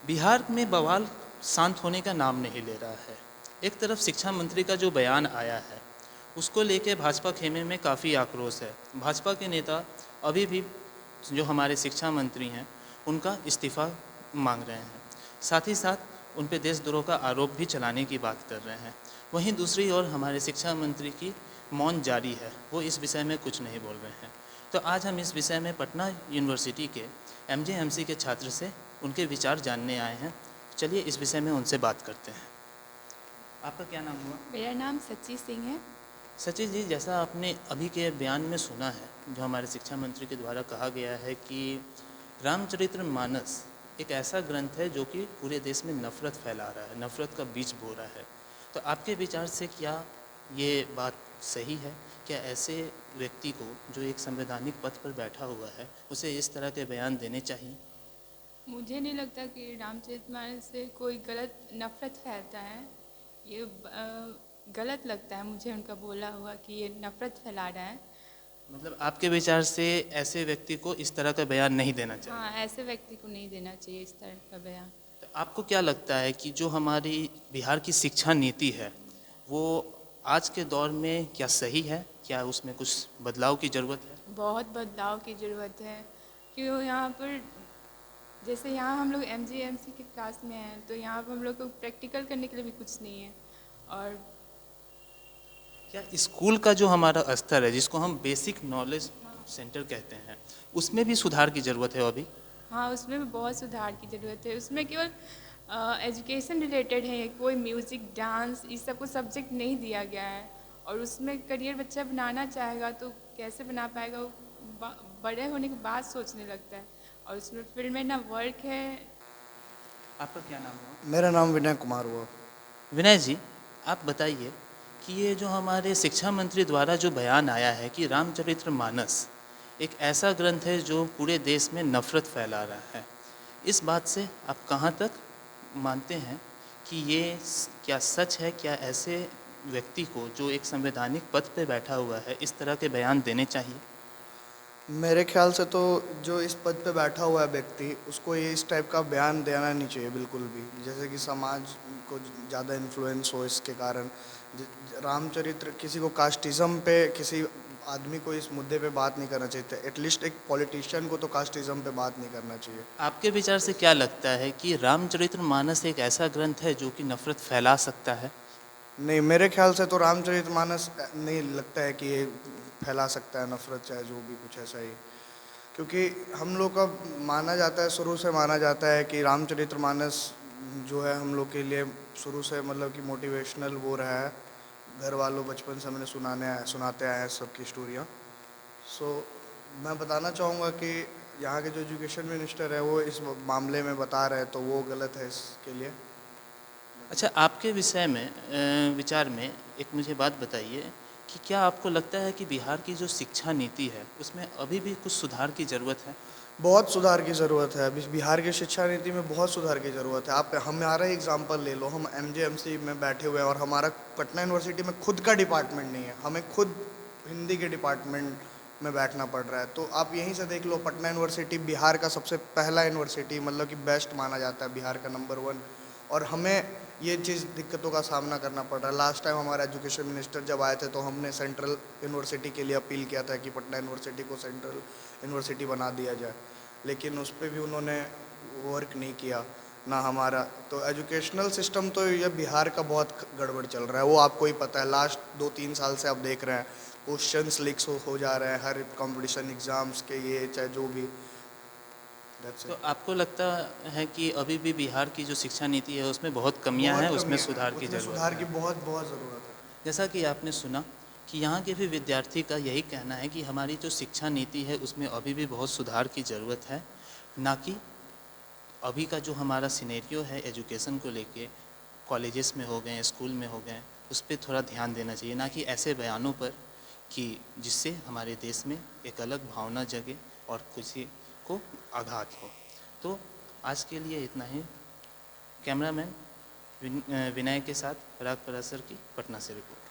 बिहार में बवाल शांत होने का नाम नहीं ले रहा है। एक तरफ शिक्षा मंत्री का जो बयान आया है उसको लेके भाजपा खेमे में काफ़ी आक्रोश है। भाजपा के नेता अभी भी जो हमारे शिक्षा मंत्री हैं उनका इस्तीफ़ा मांग रहे हैं, साथ ही साथ उन पे देशद्रोह का आरोप भी चलाने की बात कर रहे हैं। वहीं दूसरी ओर हमारे शिक्षा मंत्री की मौन जारी है, वो इस विषय में कुछ नहीं बोल रहे हैं। तो आज हम इस विषय में पटना यूनिवर्सिटी के एमजेएमसी के छात्र से उनके विचार जानने आए हैं। चलिए इस विषय में उनसे बात करते हैं। आपका क्या नाम हुआ? मेरा नाम सच्ची सिंह है। सचिन जी, जैसा आपने अभी के बयान में सुना है, जो हमारे शिक्षा मंत्री के द्वारा कहा गया है कि रामचरितमानस एक ऐसा ग्रंथ है जो कि पूरे देश में नफ़रत फैला रहा है, नफ़रत का बीज बो रहा है। तो आपके विचार से क्या ये बात सही है? क्या ऐसे व्यक्ति को जो एक संवैधानिक पद पर बैठा हुआ है उसे इस तरह के बयान देने चाहिए? मुझे नहीं लगता कि रामचरितमानस से कोई गलत नफ़रत फैलता है। ये गलत लगता है मुझे उनका बोला हुआ कि ये नफ़रत फैला रहा है। मतलब आपके विचार से ऐसे व्यक्ति को इस तरह का बयान नहीं देना चाहिए? हाँ, ऐसे व्यक्ति को नहीं देना चाहिए इस तरह का बयान। तो आपको क्या लगता है कि जो हमारी बिहार की शिक्षा नीति है वो आज के दौर में क्या सही है? क्या उसमें कुछ बदलाव की ज़रूरत है? बहुत बदलाव की ज़रूरत है, क्यों यहाँ पर जैसे यहाँ हम लोग एमजीएमसी की क्लास में हैं तो यहाँ पर हम लोग को प्रैक्टिकल करने के लिए भी कुछ नहीं है। और क्या स्कूल का जो हमारा स्तर है जिसको हम बेसिक नॉलेज सेंटर कहते हैं उसमें भी सुधार की ज़रूरत है अभी? हाँ, उसमें भी बहुत सुधार की ज़रूरत है। उसमें केवल एजुकेशन रिलेटेड है, कोई म्यूज़िक, डांस इस सब को सब्जेक्ट नहीं दिया गया है। और उसमें करियर बच्चा बनाना चाहेगा तो कैसे बना पाएगा, वो बड़े होने के बाद सोचने लगता है। और उसमें फील्ड में ना वर्क है। आपका क्या नाम हुआ? मेरा नाम विनय कुमार हुआ। विनय जी, आप बताइए कि ये जो हमारे शिक्षा मंत्री द्वारा जो बयान आया है कि रामचरितमानस एक ऐसा ग्रंथ है जो पूरे देश में नफ़रत फैला रहा है, इस बात से आप कहाँ तक मानते हैं कि ये क्या सच है? क्या ऐसे व्यक्ति को जो एक संवैधानिक पद पर बैठा हुआ है इस तरह के बयान देने चाहिए? मेरे ख्याल से तो जो इस पद पे बैठा हुआ है व्यक्ति, उसको ये इस टाइप का बयान देना नहीं चाहिए बिल्कुल भी। जैसे कि समाज को ज़्यादा इन्फ्लुएंस हो इसके कारण। रामचरित्र किसी को कास्टिज़्म पे, किसी आदमी को इस मुद्दे पे बात नहीं करना चाहिए। एटलीस्ट एक पॉलिटिशियन को तो कास्टिज़्म पे बात नहीं करना चाहिए। आपके विचार से क्या लगता है कि रामचरितमानस एक ऐसा ग्रंथ है जो कि नफ़रत फैला सकता है? नहीं, मेरे ख्याल से तो रामचरितमानस नहीं लगता है कि ये फैला सकता है नफ़रत, चाहे जो भी कुछ ऐसा ही। क्योंकि हम लोग का माना जाता है, शुरू से माना जाता है कि रामचरितमानस जो है हम लोग के लिए शुरू से मतलब कि मोटिवेशनल वो रहा है। घर वालों बचपन से हमने सुनाते आए हैं सबकी स्टोरियाँ। सो मैं बताना चाहूँगा कि यहाँ के जो एजुकेशन मिनिस्टर है वो इस मामले में बता रहे हैं तो वो गलत है इसके लिए। अच्छा, आपके विषय में विचार में एक मुझे बात बताइए कि क्या आपको लगता है कि बिहार की जो शिक्षा नीति है उसमें अभी भी कुछ सुधार की ज़रूरत है? बहुत सुधार की ज़रूरत है। अभी बिहार की शिक्षा नीति में बहुत सुधार की ज़रूरत है। आप हमारा ही एग्जांपल ले लो, हम एमजेएमसी में बैठे हुए हैं और हमारा पटना यूनिवर्सिटी में खुद का डिपार्टमेंट नहीं है। हमें खुद हिंदी के डिपार्टमेंट में बैठना पड़ रहा है। तो आप यहीं से देख लो, पटना यूनिवर्सिटी बिहार का सबसे पहला यूनिवर्सिटी, मतलब कि बेस्ट माना जाता है, बिहार का नंबर 1। और हमें ये चीज़ दिक्कतों का सामना करना पड़ रहा है। लास्ट टाइम हमारा एजुकेशन मिनिस्टर जब आए थे तो हमने सेंट्रल यूनिवर्सिटी के लिए अपील किया था कि पटना यूनिवर्सिटी को सेंट्रल यूनिवर्सिटी बना दिया जाए, लेकिन उस पर भी उन्होंने वर्क नहीं किया ना हमारा। तो एजुकेशनल सिस्टम तो ये बिहार का बहुत गड़बड़ चल रहा है, वो आपको ही पता है। लास्ट 2-3 साल से आप देख रहे हैं क्वेश्चंस लीक्स हो जा रहे हैं हर कंपटीशन एग्ज़ाम्स के, ये चाहे जो भी। तो आपको लगता है कि अभी भी बिहार की जो शिक्षा नीति है उसमें बहुत कमियां हैं, उसमें सुधार की उसमें ज़रूरत सुधार की है? बहुत बहुत ज़रूरत है। जैसा कि आपने सुना कि यहाँ के भी विद्यार्थी का यही कहना है कि हमारी जो शिक्षा नीति है उसमें अभी भी बहुत सुधार की ज़रूरत है, ना कि अभी का जो हमारा सिनेरियो है एजुकेशन को लेके, कॉलेजेस में हो गए, स्कूल में हो गए, उस पर थोड़ा ध्यान देना चाहिए, ना कि ऐसे बयानों पर कि जिससे हमारे देश में एक अलग भावना जगे और किसी को आघात हो। तो आज के लिए इतना ही। कैमरामैन विनय के साथ पराग परासर की पटना से रिपोर्ट।